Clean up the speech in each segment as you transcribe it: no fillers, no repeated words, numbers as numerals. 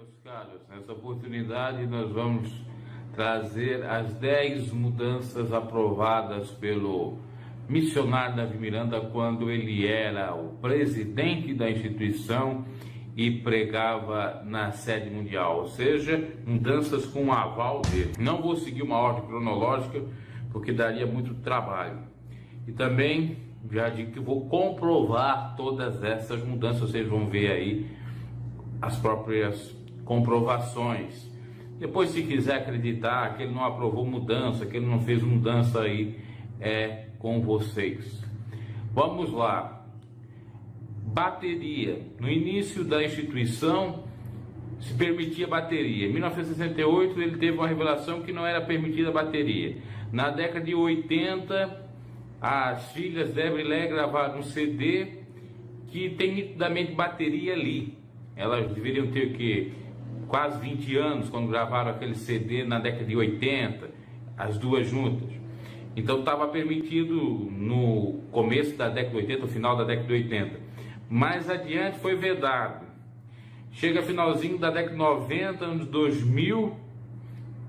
meus caros, nessa oportunidade nós vamos trazer as 10 mudanças aprovadas pelo missionário Davi Miranda quando ele era o presidente da instituição e pregava na sede mundial, ou seja, mudanças com o aval dele. Não vou seguir uma ordem cronológica porque daria muito trabalho. E também já digo que vou comprovar todas essas mudanças, vocês vão ver aí as próprias comprovações. Depois, se quiser acreditar que ele não aprovou mudança, que ele não fez mudança aí, é com vocês. Vamos lá. Bateria. No início da instituição se permitia bateria. Em 1968 ele teve uma revelação que não era permitida bateria. Na década de 80 as filhas Débora e Lé gravaram um CD que tem nitidamente bateria ali. Elas deveriam ter que quase 20 anos quando gravaram aquele CD na década de 80, as duas juntas. Então estava permitido no começo da década de 80, no final da década de 80. Mais adiante foi vedado. Chega finalzinho da década de 90, anos 2000,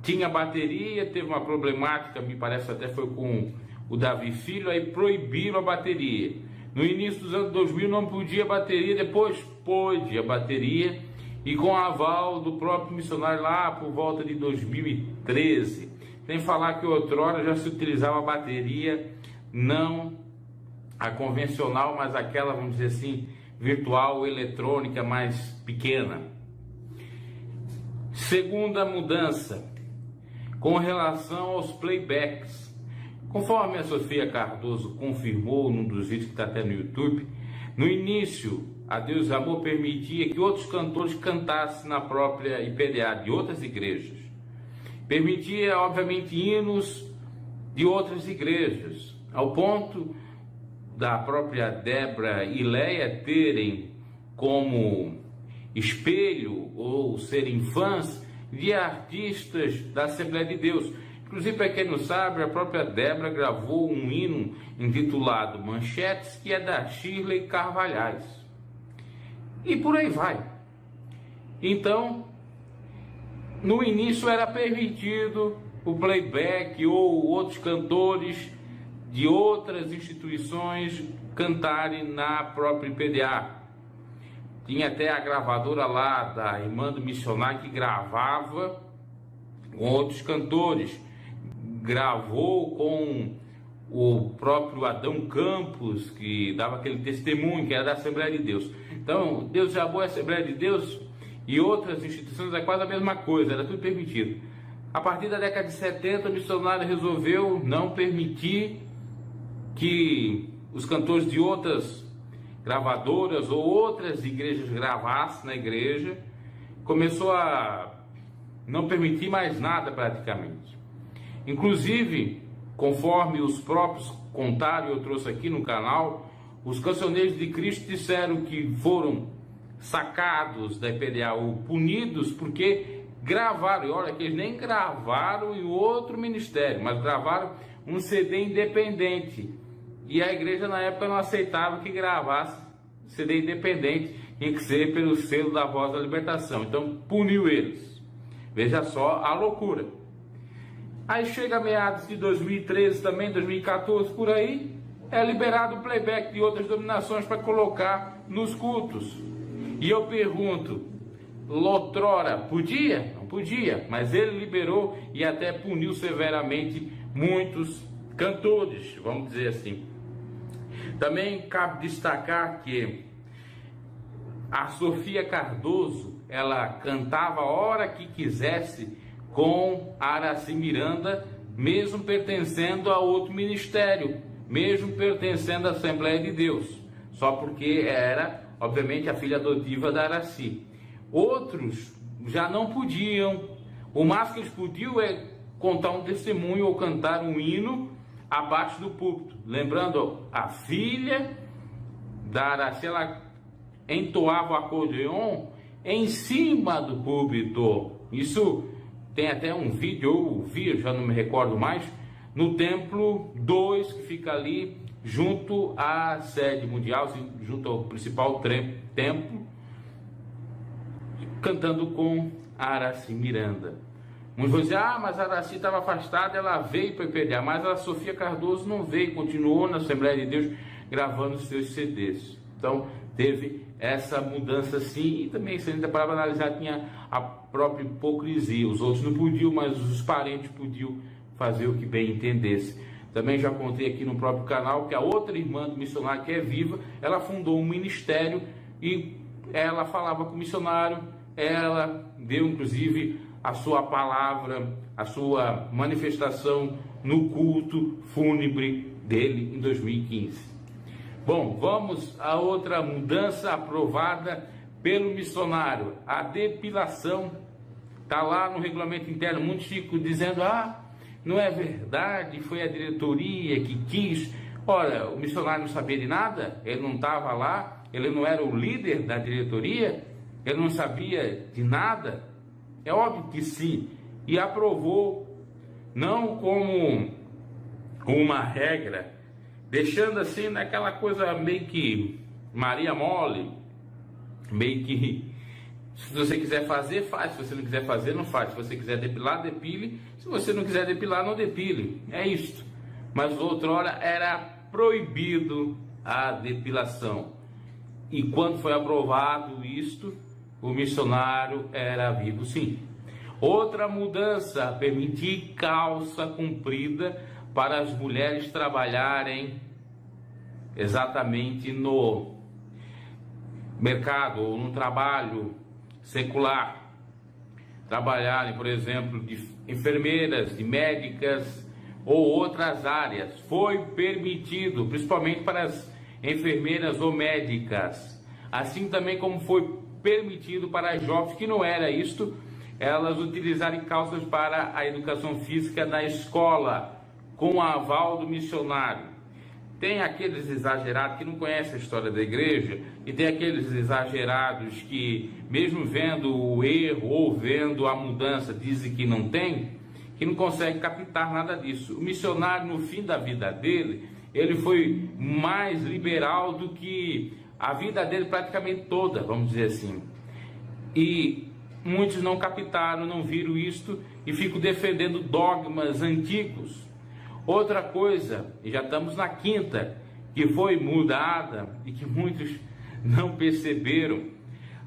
tinha bateria, teve uma problemática, me parece até foi com o Davi Filho, aí proibiram a bateria. No início dos anos 2000 não podia bateria, depois pôde a bateria, e com aval do próprio missionário lá por volta de 2013. Tem que falar que outrora já se utilizava a bateria, não a convencional, mas aquela, vamos dizer assim, virtual, eletrônica, mais pequena. Segunda mudança, com relação aos playbacks. Conforme a Sofia Cardoso confirmou num dos vídeos que está até no YouTube, no início a Deus Amor permitia que outros cantores cantassem na própria IPDA de outras igrejas. Permitia, obviamente, hinos de outras igrejas, ao ponto da própria Débora e Leia terem como espelho ou serem fãs de artistas da Assembleia de Deus. Inclusive, para quem não sabe, a própria Débora gravou um hino intitulado Manchetes, que é da Shirley Carvalhais. E por aí vai. Então, no início era permitido o playback ou outros cantores de outras instituições cantarem na própria IPDA. Tinha até a gravadora lá da irmã do missionário que gravava com outros cantores. Gravou com o próprio Adão Campos, que dava aquele testemunho, que era da Assembleia de Deus. Então, Deus já boa, a Assembleia de Deus e outras instituições é quase a mesma coisa, era tudo permitido. A partir da década de 70, o missionário resolveu não permitir que os cantores de outras gravadoras ou outras igrejas gravassem na igreja. Começou a não permitir mais nada praticamente. Inclusive, conforme os próprios contaram, eu trouxe aqui no canal, os cancioneiros de Cristo disseram que foram sacados da IPDA ou punidos porque gravaram, e olha que eles nem gravaram em outro ministério, mas gravaram um CD independente. E a igreja na época não aceitava que gravasse CD independente, tinha que ser pelo selo da Voz da Libertação. Então puniu eles. Veja só a loucura. Aí chega meados de 2013 também, 2014 por aí, é liberado o playback de outras denominações para colocar nos cultos. E eu pergunto, outrora podia? Não podia, mas ele liberou e até puniu severamente muitos cantores, vamos dizer assim. Também cabe destacar que a Sofia Cardoso, ela cantava a hora que quisesse com Araci Miranda, mesmo pertencendo a outro ministério, mesmo pertencendo à Assembleia de Deus, só porque era, obviamente, a filha adotiva da Araci. Outros já não podiam, o máximo que eles podiam é contar um testemunho ou cantar um hino abaixo do púlpito. Lembrando, a filha da Araci, ela entoava o acordeon em cima do púlpito. Isso tem até um vídeo, eu vi, já não me recordo mais, no Templo 2, que fica ali junto à sede mundial, junto ao principal templo, cantando com Araci Miranda. Muitos vão dizer, mas a Araci estava afastada, ela veio para o IPDA, mas a Sofia Cardoso não veio, continuou na Assembleia de Deus gravando os seus CDs. Então teve essa mudança sim, e também, se a gente parar para analisar, tinha a própria hipocrisia. Os outros não podiam, mas os parentes podiam fazer o que bem entendesse. Também já contei aqui no próprio canal que a outra irmã do missionário, que é viva, ela fundou um ministério e ela falava com o missionário, ela deu inclusive a sua palavra, a sua manifestação no culto fúnebre dele em 2015. Bom, vamos a outra mudança aprovada pelo missionário. A depilação está lá no regulamento interno. Muitos ficam dizendo, não é verdade, foi a diretoria que quis. Ora, o missionário não sabia de nada, ele não estava lá, ele não era o líder da diretoria, ele não sabia de nada. É óbvio que sim, e aprovou, não como uma regra, deixando assim naquela coisa meio que Maria Mole, meio que se você quiser fazer, faz, se você não quiser fazer, não faz, se você quiser depilar, depile, se você não quiser depilar, não depile, é isto. Mas outrora era proibido a depilação, e quando foi aprovado isto, o missionário era vivo sim. Outra mudança, permitir calça comprida para as mulheres trabalharem exatamente no mercado ou no trabalho secular. Trabalharem, por exemplo, de enfermeiras, de médicas ou outras áreas. Foi permitido, principalmente para as enfermeiras ou médicas. Assim também como foi permitido para as jovens, que não era isto, elas utilizarem calças para a educação física na escola, com o aval do missionário. Tem aqueles exagerados que não conhecem a história da igreja, e tem aqueles exagerados que, mesmo vendo o erro ou vendo a mudança, dizem que não tem, que não conseguem captar nada disso. O missionário, no fim da vida dele, ele foi mais liberal do que a vida dele praticamente toda, vamos dizer assim. E muitos não captaram, não viram isto e ficam defendendo dogmas antigos. Outra coisa, e já estamos na quinta, que foi mudada e que muitos não perceberam,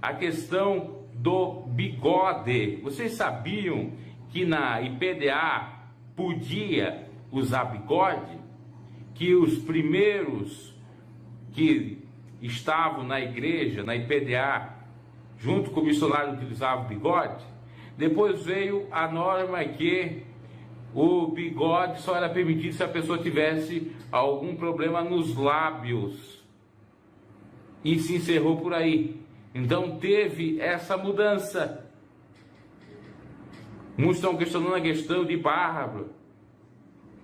a questão do bigode. Vocês sabiam que na IPDA podia usar bigode? Que os primeiros que estavam na igreja, na IPDA, junto com o missionário, utilizavam bigode? Depois veio a norma que o bigode só era permitido se a pessoa tivesse algum problema nos lábios, e se encerrou por aí. Então teve essa mudança. Muitos estão questionando a questão de barba.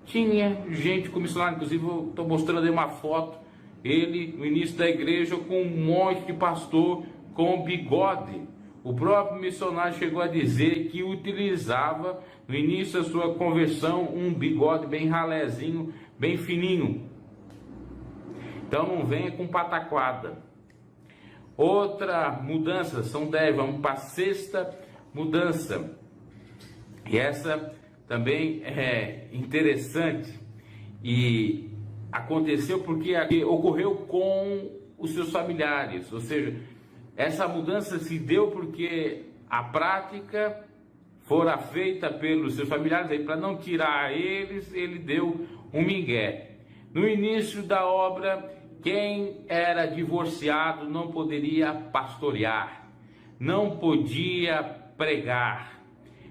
Tinha gente com missionário, inclusive eu estou mostrando aí uma foto, ele no início da igreja com um monte de pastor com bigode. O próprio missionário chegou a dizer que utilizava no início da sua conversão um bigode bem ralézinho, bem fininho. Então não venha com pataquada. Outra mudança, são 10, vamos para a sexta mudança. E essa também é interessante e aconteceu porque ocorreu com os seus familiares, ou seja, essa mudança se deu porque a prática fora feita pelos seus familiares, aí para não tirar eles, ele deu um migué. No início da obra, quem era divorciado não poderia pastorear, não podia pregar,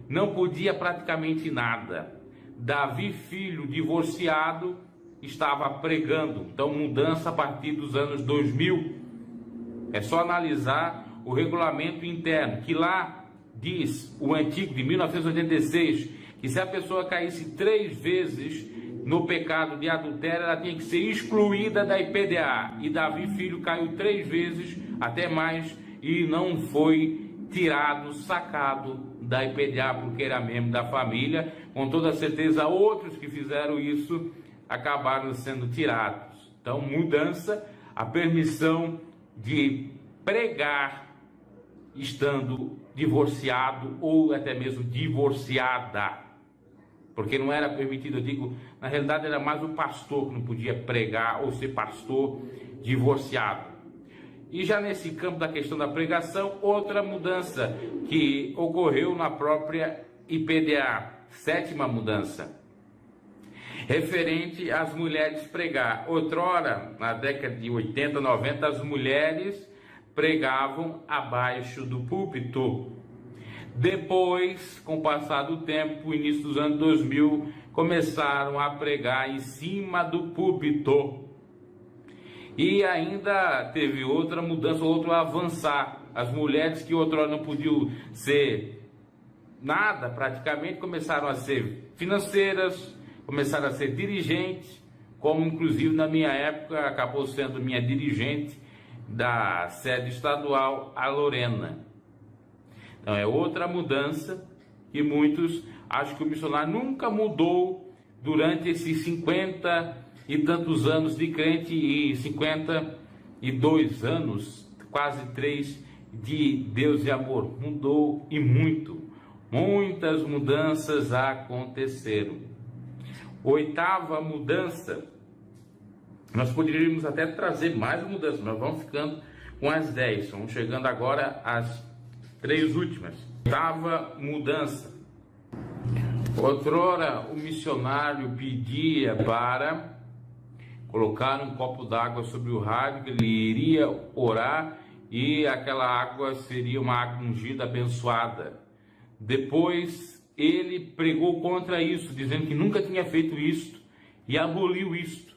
não podia praticamente nada. Davi, filho divorciado, estava pregando. Então, mudança a partir dos anos 2000. É só analisar o regulamento interno, que lá diz, o antigo de 1986, que se a pessoa caísse 3 vezes no pecado de adultério, ela tinha que ser excluída da IPDA. E Davi, filho, caiu 3 vezes, até mais, e não foi tirado, sacado da IPDA, porque era membro da família. Com toda certeza, outros que fizeram isso acabaram sendo tirados. Então, mudança, a permissão de pregar estando divorciado ou até mesmo divorciada, porque não era permitido, eu digo, na realidade era mais o pastor que não podia pregar ou ser pastor divorciado. E já nesse campo da questão da pregação, outra mudança que ocorreu na própria IPDA, sétima mudança, referente às mulheres pregar. Outrora, na década de 80, 90, as mulheres pregavam abaixo do púlpito. Depois, com o passar do tempo, início dos anos 2000, começaram a pregar em cima do púlpito. E ainda teve outra mudança, outro avançar. As mulheres que outrora não podiam ser nada, praticamente, começaram a ser financeiras, começaram a ser dirigentes, como inclusive na minha época acabou sendo minha dirigente da sede estadual, a Lorena. Então é outra mudança que muitos acham que o missionário nunca mudou durante esses 50 e tantos anos de crente e 52 anos, quase 3, de Deus e amor. Mudou e muito. Muitas mudanças aconteceram. Oitava mudança, nós poderíamos até trazer mais mudanças, mas vamos ficando com as 10, vamos chegando agora às 3 últimas. Oitava mudança. Outrora o missionário pedia para colocar um copo d'água sobre o rádio, que ele iria orar e aquela água seria uma água ungida, abençoada. Depois ele pregou contra isso, dizendo que nunca tinha feito isso e aboliu isso,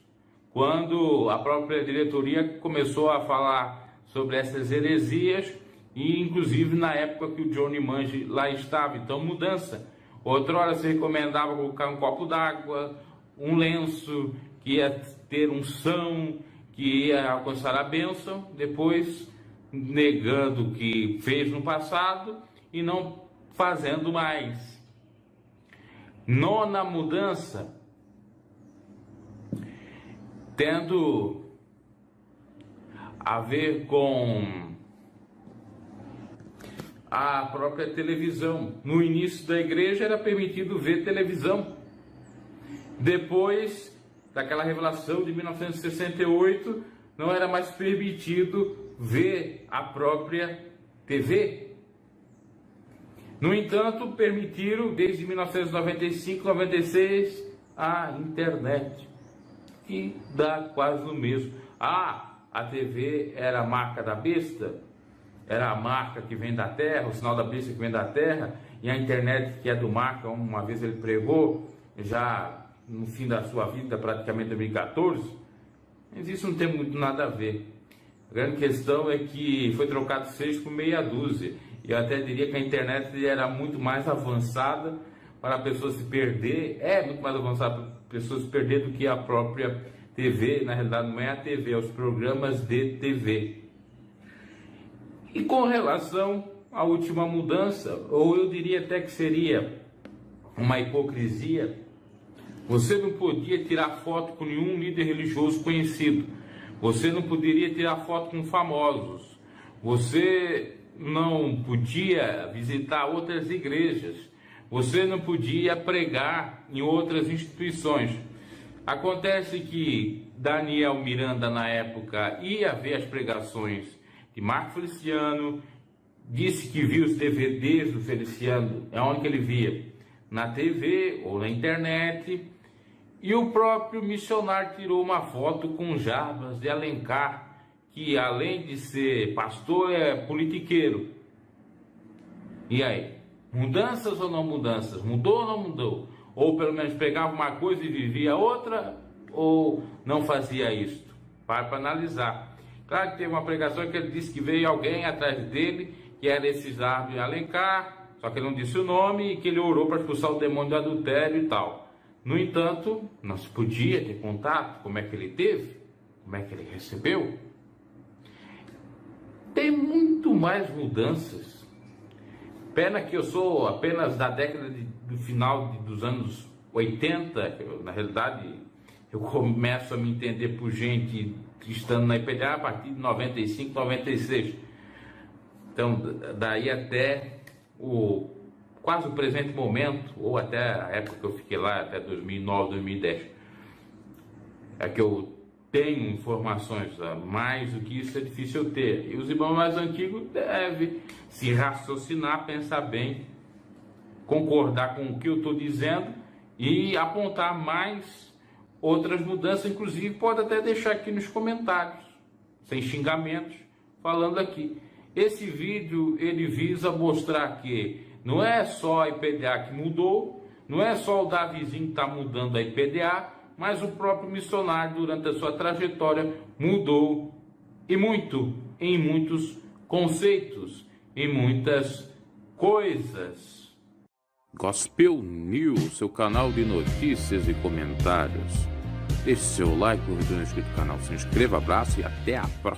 quando a própria diretoria começou a falar sobre essas heresias, e inclusive na época que o Johnny Mange lá estava. Então, mudança. Outrora se recomendava colocar um copo d'água, um lenço que ia ter unção, que ia alcançar a bênção. Depois, negando o que fez no passado e não fazendo mais. Nona mudança, tendo a ver com a própria televisão. No início da igreja era permitido ver televisão. Depois daquela revelação de 1968, não era mais permitido ver a própria TV. No entanto, permitiram desde 1995, 96 a internet, que dá quase no mesmo. A TV era a marca da besta, era a marca que vem da terra, o sinal da besta que vem da terra, e a internet que é do marca. Uma vez ele pregou, já no fim da sua vida, praticamente em 2014, mas isso não tem muito nada a ver. A grande questão é que foi trocado 6 por meia dúzia. E eu até diria que a internet era muito mais avançada para a pessoa se perder, muito mais avançada para a pessoa se perder do que a própria TV. Na realidade não é a TV, é os programas de TV. E com relação à última mudança, ou eu diria até que seria uma hipocrisia, você não podia tirar foto com nenhum líder religioso conhecido, você não poderia tirar foto com famosos, você não podia visitar outras igrejas, você não podia pregar em outras instituições. Acontece que Daniel Miranda, na época, ia ver as pregações de Marco Feliciano, disse que viu os DVDs do Feliciano, é onde que ele via, na TV ou na internet, e o próprio missionário tirou uma foto com Jarbas de Alencar, que além de ser pastor, é politiqueiro. E aí? Mudanças ou não mudanças? Mudou ou não mudou? Ou pelo menos pegava uma coisa e vivia outra, ou não fazia isto? Para analisar. Claro que teve uma pregação que ele disse que veio alguém atrás dele, que era esse Jarbas de Alencar, só que ele não disse o nome, e que ele orou para expulsar o demônio do adultério e tal. No entanto, não se podia ter contato. Como é que ele teve? Como é que ele recebeu? Tem muito mais mudanças. Pena que eu sou apenas da década do final dos anos 80, na realidade eu começo a me entender por gente estando na IPDA a partir de 95, 96. Então, daí até quase o presente momento, ou até a época que eu fiquei lá, até 2009, 2010, é que eu tenho informações, mais do que isso é difícil eu ter. E os irmãos mais antigos devem se raciocinar, pensar bem, concordar com o que eu estou dizendo e apontar mais outras mudanças, inclusive pode até deixar aqui nos comentários, sem xingamentos, falando aqui. Esse vídeo ele visa mostrar que não é só a IPDA que mudou, não é só o Davizinho que está mudando a IPDA, mas o próprio missionário durante a sua trajetória mudou e muito em muitos conceitos, em muitas coisas. Gospel News, seu canal de notícias e comentários. Deixe seu like, curta no inscrito no canal, se inscreva, abraço e até a próxima.